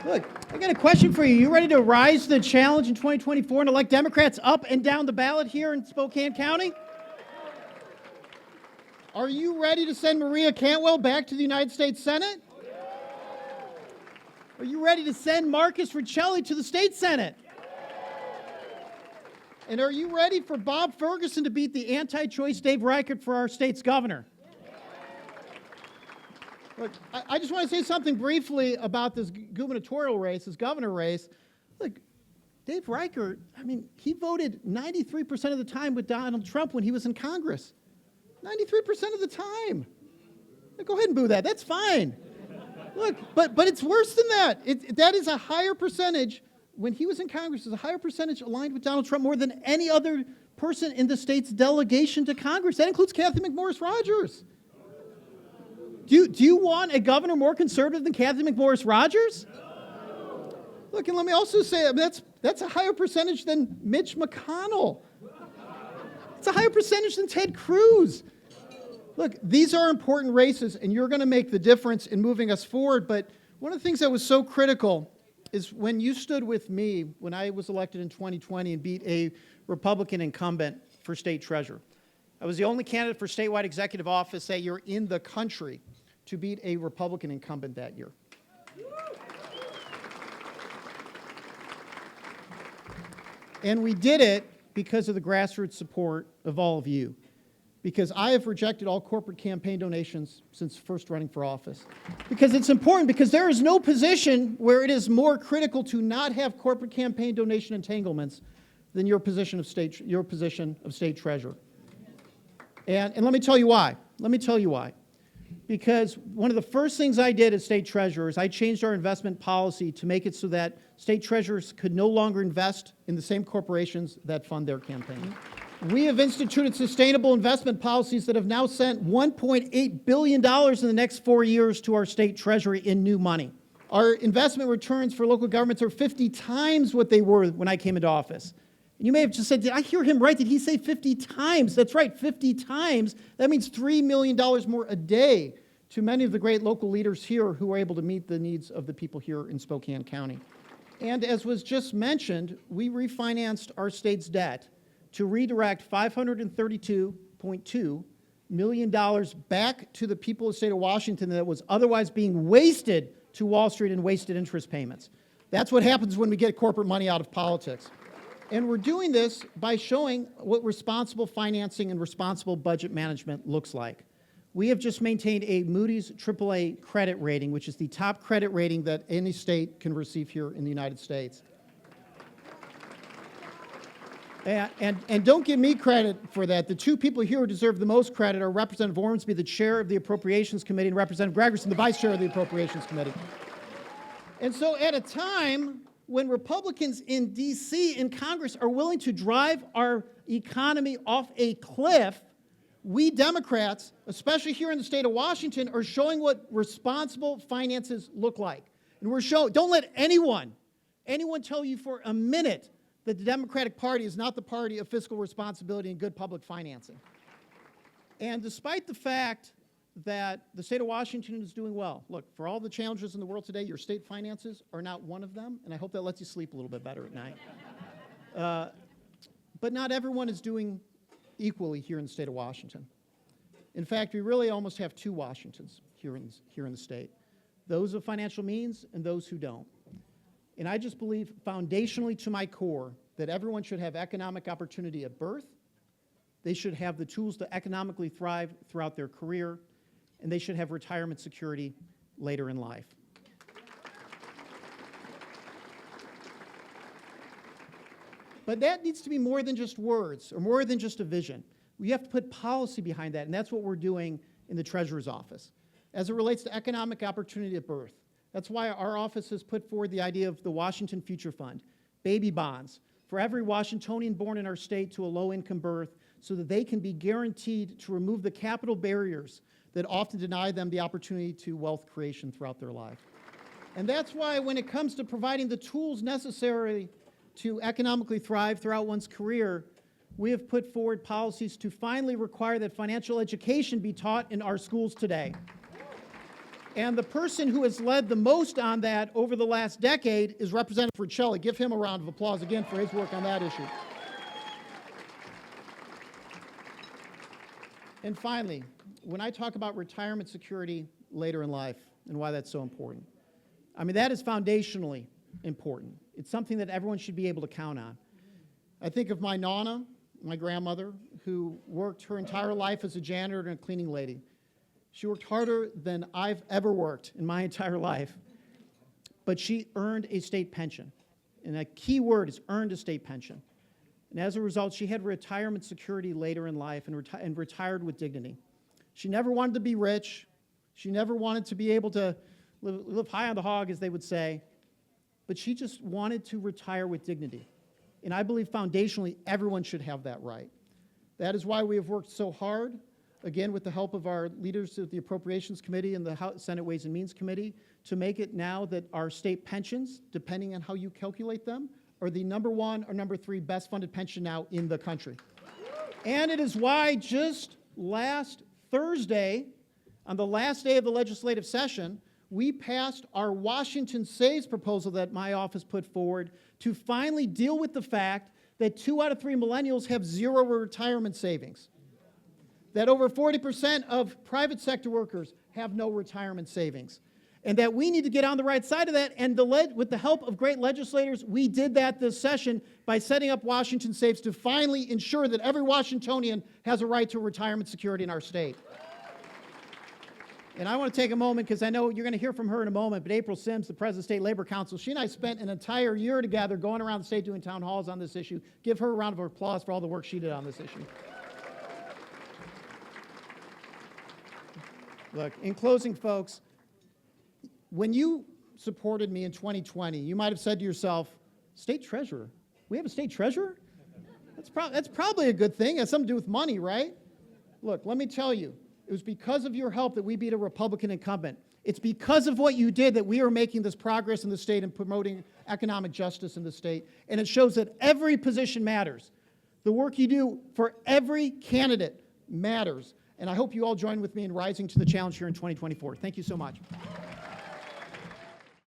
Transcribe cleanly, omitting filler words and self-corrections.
Look, I got a question for you. You ready to rise to the challenge in 2024 and elect Democrats up and down the ballot here in Spokane County? Are you ready to send Maria Cantwell back to the United States Senate? Are you ready to send Marcus Riccelli to the state Senate? And are you ready for Bob Ferguson to beat the anti-choice Dave Reichert for our state's governor? Look, I just want to say something briefly about this gubernatorial race, this governor race. Look, Dave Reichert, he voted 93% of the time with Donald Trump when he was in Congress. 93% of the time. Go ahead and boo that. That's fine. Look, but it's worse than that. That is a higher percentage. When he was in Congress, is a higher percentage aligned with Donald Trump more than any other person in the state's delegation to Congress. That includes Kathy McMorris Rodgers. Do you want a governor more conservative than Kathy McMorris Rodgers? Look, and let me also say that's a higher percentage than Mitch McConnell. It's a higher percentage than Ted Cruz. Look, these are important races, and you're going to make the difference in moving us forward. But one of the things that was so critical is when you stood with me when I was elected in 2020 and beat a Republican incumbent for state treasurer. I was the only candidate for statewide executive office that year in the country to beat a Republican incumbent that year. And we did it because of the grassroots support of all of you. Because I have rejected all corporate campaign donations since first running for office. Because it's important, because there is no position where it is more critical to not have corporate campaign donation entanglements than your position of state treasurer. And let me tell you why. Because one of the first things I did as state treasurer is I changed our investment policy to make it so that state treasurers could no longer invest in the same corporations that fund their campaign. We have instituted sustainable investment policies that have now sent $1.8 billion in the next 4 years to our state treasury in new money. Our investment returns for local governments are 50 times what they were when I came into office. And you may have just said, did I hear him right? Did he say 50 times? That's right, 50 times. That means $3 million more a day to many of the great local leaders here who are able to meet the needs of the people here in Spokane County. And as was just mentioned, we refinanced our state's debt to redirect $532.2 million back to the people of the state of Washington that was otherwise being wasted to Wall Street and wasted interest payments. That's what happens when we get corporate money out of politics. And we're doing this by showing what responsible financing and responsible budget management looks like. We have just maintained a Moody's AAA credit rating, which is the top credit rating that any state can receive here in the United States. And don't give me credit for that. The two people here who deserve the most credit are Representative Ormsby, the chair of the Appropriations Committee, and Representative Gregerson, the vice chair of the Appropriations Committee. And so at a time when Republicans in D.C. in Congress are willing to drive our economy off a cliff, we Democrats, especially here in the state of Washington, are showing what responsible finances look like. And we're showing, don't let anyone tell you for a minute that the Democratic Party is not the party of fiscal responsibility and good public financing. And despite the fact that the state of Washington is doing well, look, for all the challenges in the world today, your state finances are not one of them, and I hope that lets you sleep a little bit better at night. But not everyone is doing equally here in the state of Washington. In fact, we really almost have two Washingtons here in the state, those of financial means and those who don't. And I just believe foundationally to my core that everyone should have economic opportunity at birth, they should have the tools to economically thrive throughout their career, and they should have retirement security later in life. But that needs to be more than just words or more than just a vision. We have to put policy behind that, and that's what we're doing in the Treasurer's office. As it relates to economic opportunity at birth, that's why our office has put forward the idea of the Washington Future Fund, baby bonds, for every Washingtonian born in our state to a low-income birth so that they can be guaranteed to remove the capital barriers that often deny them the opportunity to wealth creation throughout their life. And that's why when it comes to providing the tools necessary to economically thrive throughout one's career, we have put forward policies to finally require that financial education be taught in our schools today. And the person who has led the most on that over the last decade is Representative Pelliccioti. Give him a round of applause again for his work on that issue. And finally, when I talk about retirement security later in life and why that's so important, I mean, that is foundationally important. It's something that everyone should be able to count on. I think of my Nana, my grandmother, who worked her entire life as a janitor and a cleaning lady. She worked harder than I've ever worked in my entire life, but she earned a state pension. And a key word is earned a state pension. And as a result, she had retirement security later in life and retired with dignity. She never wanted to be rich. She never wanted to be able to live high on the hog, as they would say. But she just wanted to retire with dignity. And I believe foundationally, everyone should have that right. That is why we have worked so hard, again, with the help of our leaders of the Appropriations Committee and the Senate Ways and Means Committee, to make it now that our state pensions, depending on how you calculate them, are the number 1 or number 3 best funded pension now in the country. And it is why just last Thursday, on the last day of the legislative session, we passed our Washington Saves proposal that my office put forward to finally deal with the fact that 2 out of 3 millennials have 0 retirement savings, that over 40% of private sector workers have no retirement savings, and that we need to get on the right side of that. And with the help of great legislators, we did that this session by setting up Washington Saves to finally ensure that every Washingtonian has a right to retirement security in our state. And I want to take a moment, because I know you're going to hear from her in a moment, but April Sims, the President of State Labor Council, she and I spent an entire year together going around the state doing town halls on this issue. Give her a round of applause for all the work she did on this issue. Look, in closing, folks, when you supported me in 2020, you might have said to yourself, state treasurer? We have a state treasurer? That's probably a good thing. It has something to do with money, right? Look, let me tell you, it was because of your help that we beat a Republican incumbent. It's because of what you did that we are making this progress in the state and promoting economic justice in the state. And it shows that every position matters. The work you do for every candidate matters. And I hope you all join with me in rising to the challenge here in 2024. Thank you so much.